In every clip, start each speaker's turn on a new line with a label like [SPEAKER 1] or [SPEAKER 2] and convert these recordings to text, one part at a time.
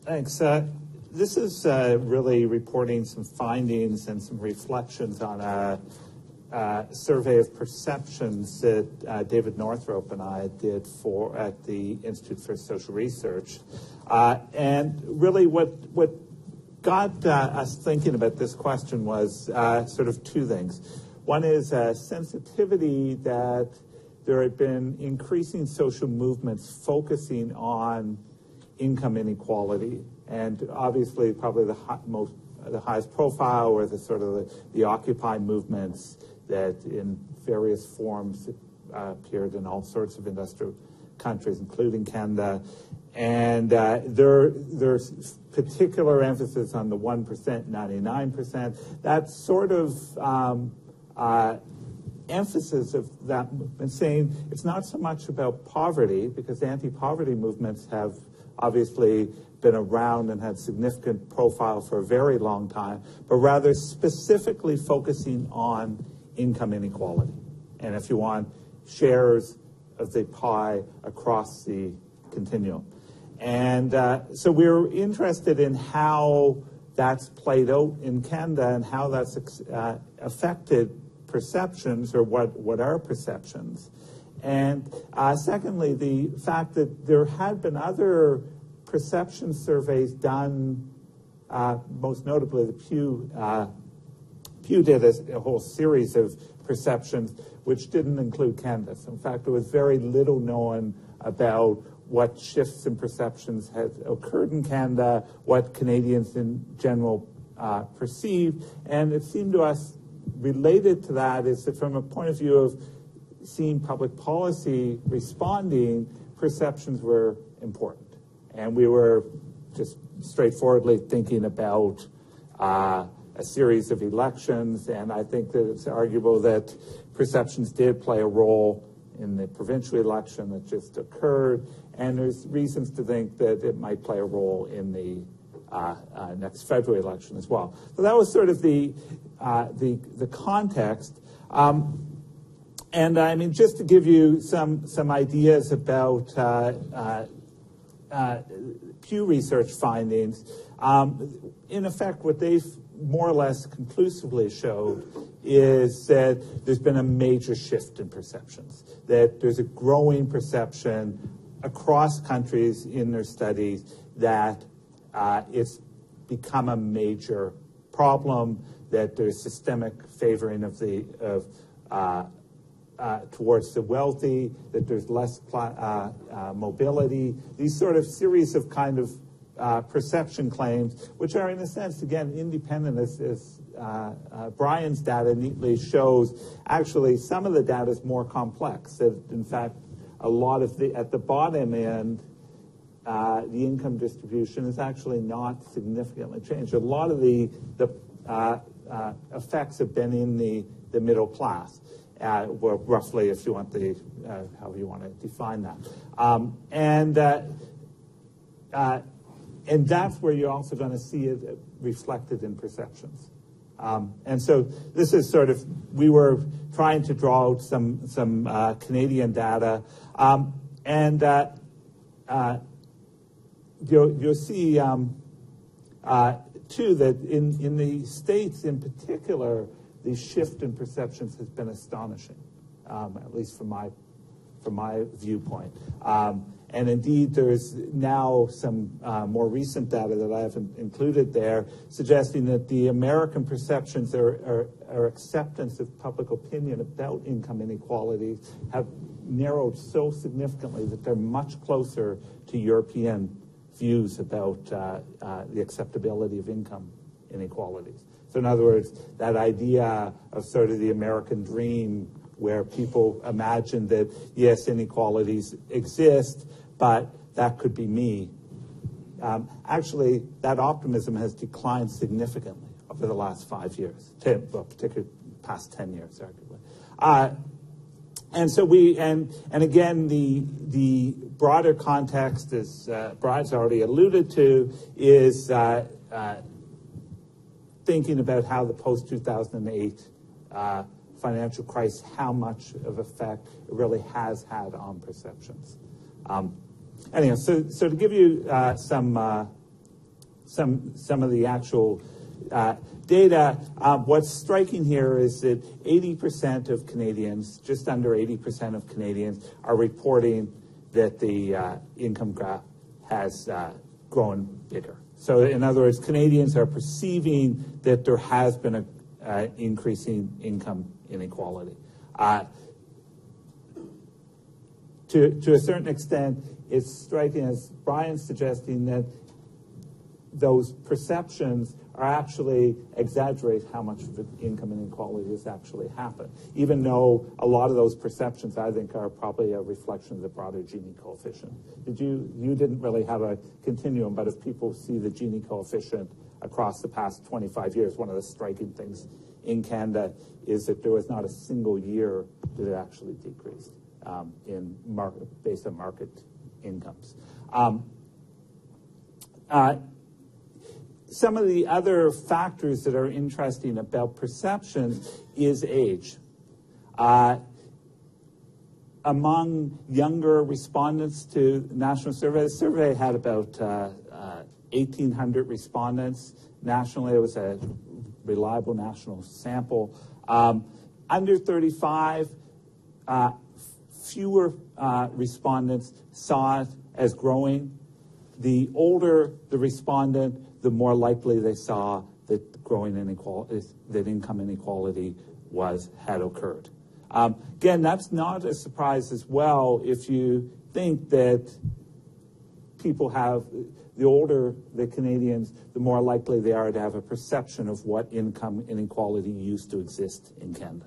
[SPEAKER 1] Thanks. This is really reporting some findings and some reflections on a survey of perceptions that David Northrop and I did at the Institute for Social Research. And really what got us thinking about this question was sort of two things. One is a sensitivity that there had been increasing social movements focusing on income inequality, and obviously probably the highest profile were the sort of the Occupy movements that in various forms appeared in all sorts of industrial countries, including Canada. And there's particular emphasis on the 1%, 99%. That sort of emphasis of that movement, saying it's not so much about poverty, because anti-poverty movements have obviously been around and had significant profile for a very long time, but rather specifically focusing on income inequality. And if you want, shares of the pie across the continuum. And so we're interested in how that's played out in Canada and how that's affected perceptions, or what are perceptions. And secondly, the fact that there had been other perception surveys done, most notably the Pew did a whole series of perceptions which didn't include Canada. So in fact, there was very little known about what shifts in perceptions had occurred in Canada, what Canadians in general perceived. And it seemed to us related to that is that from a point of view of seeing public policy responding, perceptions were important. And we were just straightforwardly thinking about a series of elections, and I think that it's arguable that perceptions did play a role in the provincial election that just occurred, and there's reasons to think that it might play a role in the next federal election as well. So that was sort of the context. And I mean, just to give you some ideas about Pew Research Findings, in effect, what they've more or less conclusively showed is that there's been a major shift in perceptions, that there's a growing perception across countries in their studies that it's become a major problem, that there's systemic favoring towards the wealthy, that there's less mobility, these sort of series of kind of perception claims, which are in a sense, again, independent, as Brian's data neatly shows. Actually, some of the data is more complex. That in fact, a lot of at the bottom end, the income distribution is actually not significantly changed. A lot of the effects have been in the middle class. Well, roughly, if you want however you want to define that, and that's where you're also going to see it reflected in perceptions. And so this is sort of, we were trying to draw out some Canadian data, and you'll see too that in the States in particular, the shift in perceptions has been astonishing, at least from my viewpoint. And indeed, there's now some more recent data that I haven't included there, suggesting that the American perceptions or acceptance of public opinion about income inequality have narrowed so significantly that they're much closer to European views about the acceptability of income inequalities. So in other words, that idea of sort of the American dream, where people imagine that, yes, inequalities exist, but that could be me. Actually, that optimism has declined significantly over the last 5 years, particularly past 10 years, arguably. And so and again, the broader context, as Brian's already alluded to, is thinking about how the post-2008 financial crisis, how much of effect it really has had on perceptions. Anyway, so to give you some some of the actual data. What's striking here is that 80% of Canadians, just under 80% of Canadians, are reporting that the income gap has grown bigger. So in other words, Canadians are perceiving that there has been an increasing income inequality. To a certain extent, it's striking, as Brian's suggesting, that those perceptions are actually exaggerate how much of the income inequality has actually happened, even though a lot of those perceptions, I think, are probably a reflection of the broader Gini coefficient. You didn't really have a continuum, but if people see the Gini coefficient across the past 25 years, one of the striking things in Canada is that there was not a single year that it actually decreased based on market incomes. Some of the other factors that are interesting about perception is age. Among younger respondents to the national survey, the survey had about 1,800 respondents. Nationally, it was a reliable national sample. Under 35, fewer respondents saw it as growing. The older the respondent, the more likely they saw that growing inequality, that income inequality had occurred. Again, that's not a surprise as well if you think that people have, the older the Canadians, the more likely they are to have a perception of what income inequality used to exist in Canada.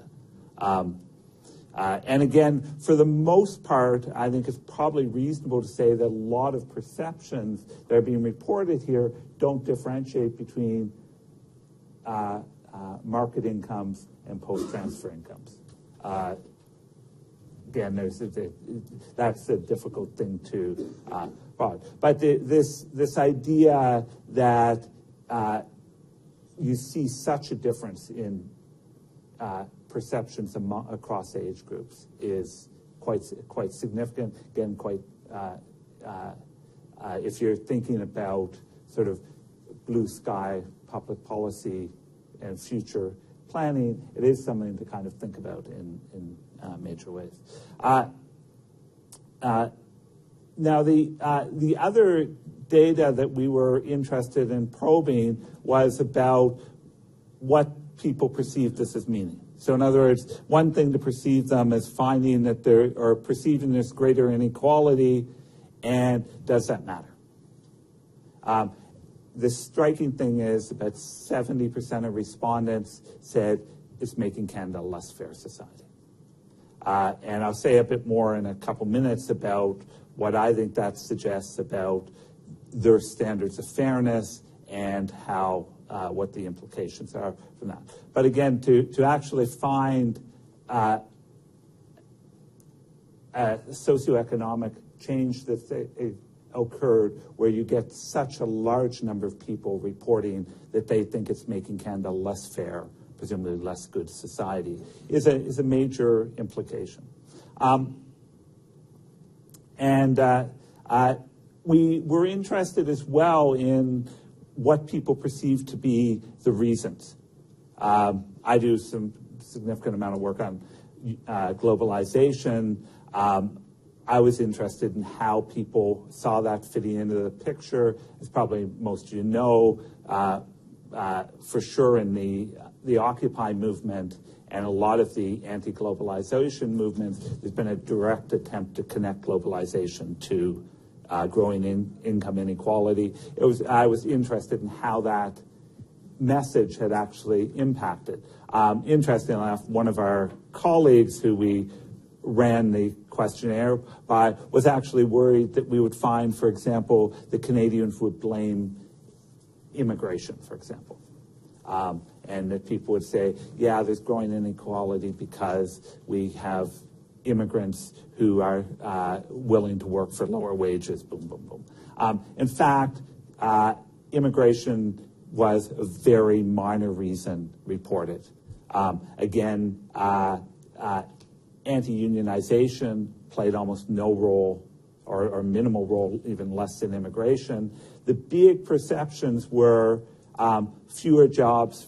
[SPEAKER 1] And again, for the most part, I think it's probably reasonable to say that a lot of perceptions that are being reported here don't differentiate between market incomes and post-transfer incomes. Again, that's a difficult thing to but this idea that you see such a difference in perceptions across age groups is quite significant. Again, if you're thinking about sort of blue sky public policy and future planning, it is something to kind of think about in major ways. Now, the other data that we were interested in probing was about what people perceive this as meaning. So in other words, one thing to perceive them as finding that or perceiving this greater inequality, and does that matter? The striking thing is about 70% of respondents said it's making Canada a less fair society. And I'll say a bit more in a couple minutes about what I think that suggests about their standards of fairness and how what the implications are from that. But again, to actually find a socioeconomic change that occurred where you get such a large number of people reporting that they think it's making Canada less fair, presumably less good society, is a major implication. We were interested as well in what people perceive to be the reasons. I do some significant amount of work on globalization. I was interested in how people saw that fitting into the picture. As probably most of you know, for sure in the Occupy movement and a lot of the anti-globalization movements, there's been a direct attempt to connect globalization to growing income inequality. I was interested in how that message had actually impacted. Interestingly enough, one of our colleagues who we ran the questionnaire by was actually worried that we would find, for example, the Canadians would blame immigration, for example. And that people would say, yeah, there's growing inequality because we have immigrants who are willing to work for lower wages, boom, boom, boom. In fact, immigration was a very minor reason reported. Again, anti-unionization played almost no role or minimal role, even less in immigration. The big perceptions were fewer jobs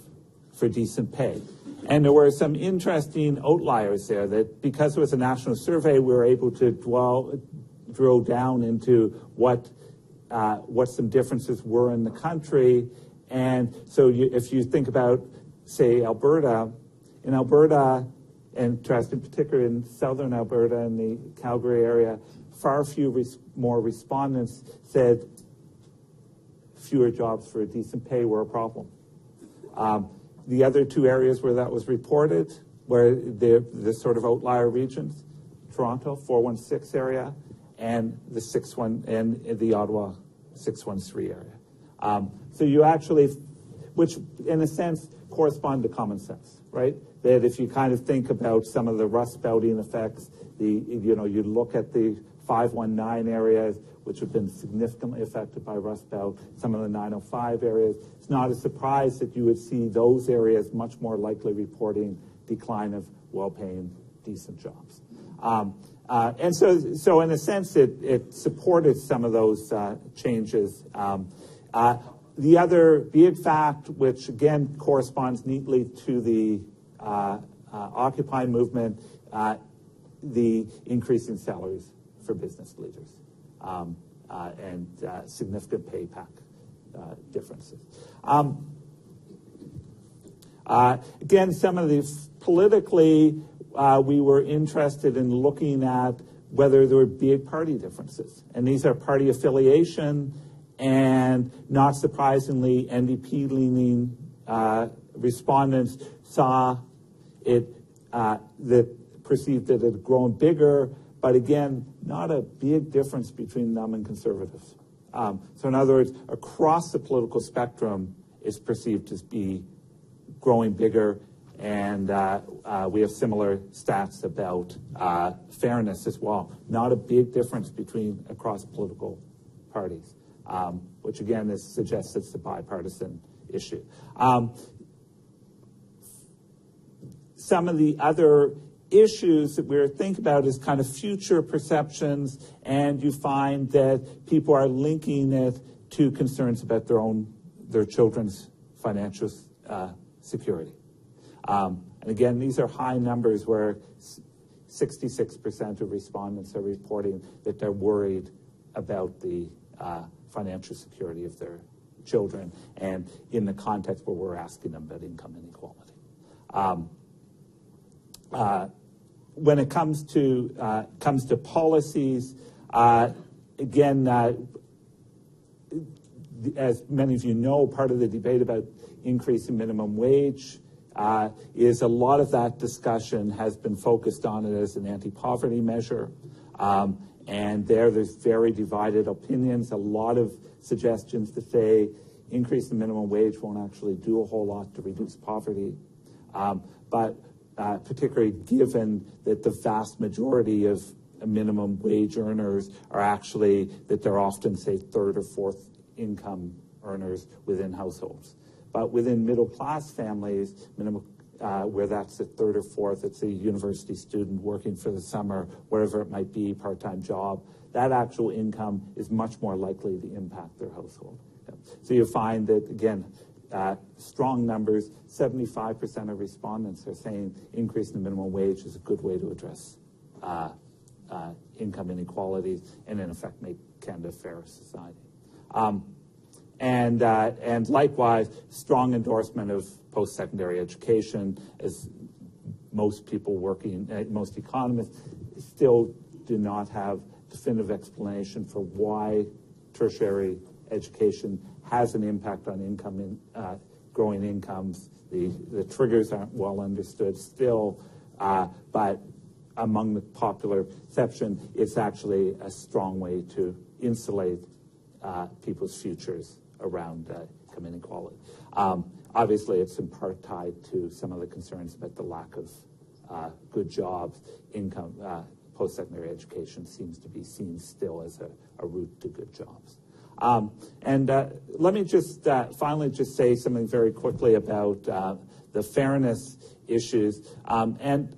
[SPEAKER 1] for decent pay. And there were some interesting outliers there that because it was a national survey, we were able to drill down into what some differences were in the country. And so if you think about, say, Alberta, in Alberta, and in particular in southern Alberta and the Calgary area, far more respondents said fewer jobs for a decent pay were a problem. The other two areas where that was reported were the sort of outlier regions, Toronto, 416 area, and the Ottawa 613 area. So you actually, which in a sense correspond to common sense, right? That if you kind of think about some of the Rust Belting effects, you look at the 519 areas, which have been significantly affected by Rust Belt, some of the 905 areas. It's not a surprise that you would see those areas much more likely reporting decline of well-paying, decent jobs. And so in a sense, it supported some of those changes. The other big fact, which again corresponds neatly to the Occupy movement, the increase in salaries for business leaders and significant pay pack differences. Again, some of the politically, we were interested in looking at whether there were big party differences. And these are party affiliation, and not surprisingly, NDP-leaning respondents saw it, that perceived that it had grown bigger, but again, not a big difference between them and Conservatives. So in other words, across the political spectrum, it's perceived to be growing bigger, and we have similar stats about fairness as well. Not a big difference across political parties, which again suggests it's a bipartisan issue. Some of the other issues that we're thinking about is kind of future perceptions, and you find that people are linking it to concerns about their children's financial security. And again, these are high numbers where 66% of respondents are reporting that they're worried about the financial security of their children, and in the context where we're asking them about income inequality. When it comes to policies, again, as many of you know, part of the debate about increasing minimum wage is a lot of that discussion has been focused on it as an anti-poverty measure. And there's very divided opinions, a lot of suggestions to say increase the minimum wage won't actually do a whole lot to reduce poverty. But particularly given that the vast majority of minimum wage earners are actually, that they're often, say, third or fourth income earners within households. But within middle-class families, where that's a third or fourth, it's a university student working for the summer, wherever it might be, part-time job, that actual income is much more likely to impact their household. So you find that, again, strong numbers, 75% of respondents are saying increasing the minimum wage is a good way to address income inequalities and, in effect, make Canada a fairer society. And likewise, strong endorsement of post-secondary education, as most people most economists still do not have definitive explanation for why tertiary education has an impact on income, growing incomes. The triggers aren't well understood still, but among the popular perception, it's actually a strong way to insulate people's futures around income inequality. Obviously, it's in part tied to some of the concerns about the lack of good jobs. Income, post-secondary education seems to be seen still as a route to good jobs. Let me just finally just say something very quickly about the fairness issues. And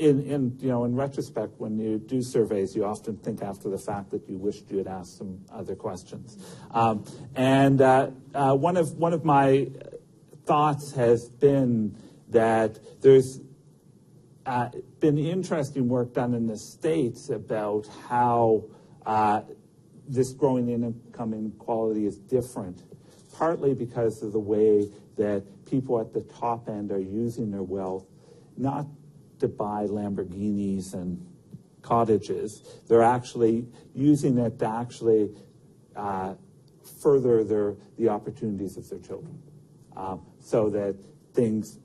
[SPEAKER 1] in retrospect, when you do surveys, you often think after the fact that you wished you had asked some other questions. One of my thoughts has been that there's been interesting work done in the States about how this growing income inequality is different, partly because of the way that people at the top end are using their wealth, not to buy Lamborghinis and cottages. They're actually using it to actually further the opportunities of their children, so that things,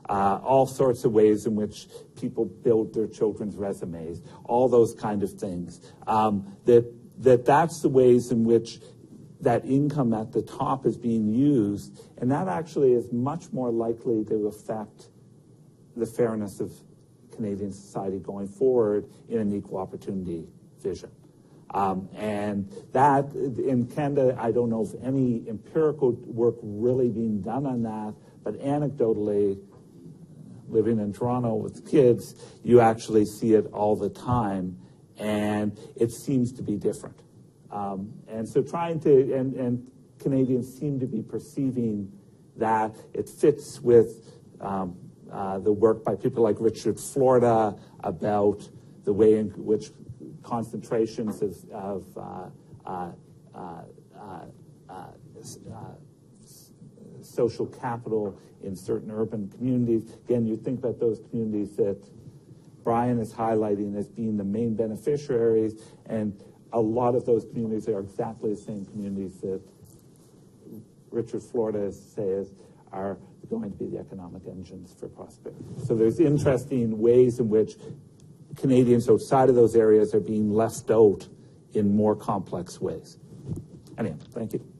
[SPEAKER 1] all sorts of ways in which people build their children's resumes, all those kind of things. That's the ways in which that income at the top is being used, and that actually is much more likely to affect the fairness of Canadian society going forward in an equal opportunity vision. And that, in Canada, I don't know of any empirical work really being done on that, but anecdotally, living in Toronto with kids, you actually see it all the time, and it seems to be different. And so and Canadians seem to be perceiving that it fits with the work by people like Richard Florida about the way in which concentrations of social capital in certain urban communities. Again, you think about those communities that Brian is highlighting as being the main beneficiaries, and a lot of those communities are exactly the same communities that Richard Florida says are going to be the economic engines for prosperity. So there's interesting ways in which Canadians outside of those areas are being left out in more complex ways. Anyway, thank you.